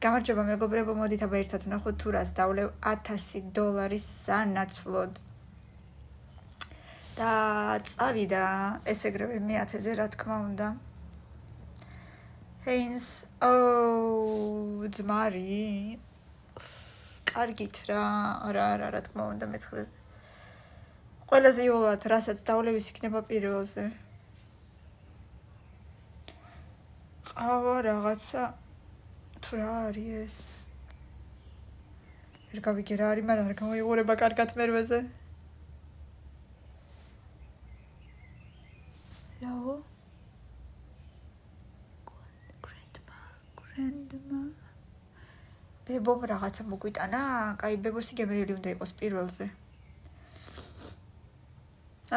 გამარჯობა მეგობრებო, მოდით აბა ერთად ვნახოთ თუ რას დავლევ $1000 სანაცვლოდ. და წავიდა ესეგრევე მე-1000-ზე, რა თქმა უნდა. ჰეინს, ძმარი. კარგით რა თქმა უნდა მე-9-ზე. ყველაზე იოლად, რასაც დავლევის იქნება პირველზე. ყავა რაღაცა თუ რა არის ეს? ვერ გავიგე რა არის, მაგრამ არ გამოიყურება კარგად მერვეზე. Hello? Grandma. ბებომ რაღაცა მოგვიტანა? კაი, ბებოსი გემრიელი უნდა იყოს პირველზე.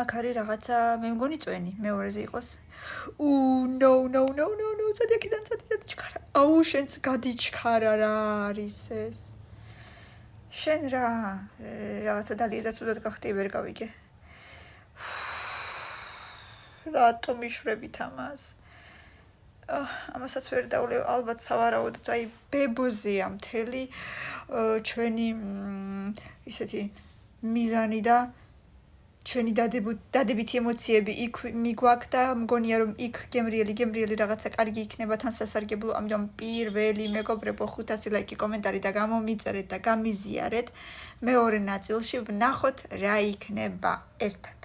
აქ არის რაღაცა, მე მგონი წვენი, მეორეზე იყოს. No, წადიაკიდან ჩქარა. აუ, შენც გადიჩქარა რა არის ეს? შენ რაღაცა დალიერა ცუდად გახდი, ვერ გავიგე. რატომ მიშვებით ამას? ამასაც ვერ დავლევ, ალბათ სავარაუდოდ, აი ბებოზეა მთელი ჩვენი ისეთი მიზანი და ჩვენი დადებითი ემოციები იქ მიგვაქვს და მგონია რომ იქ გემრიელი რაღაცა კარგი იქნება თან სასარგებლო, ამიტომ პირველი მეგობრებო 500 ლაიქი, კომენტარი და გამომიწერეთ და გამიზიარეთ. მეორე ნაწილში ვნახოთ რა იქნება ერთად.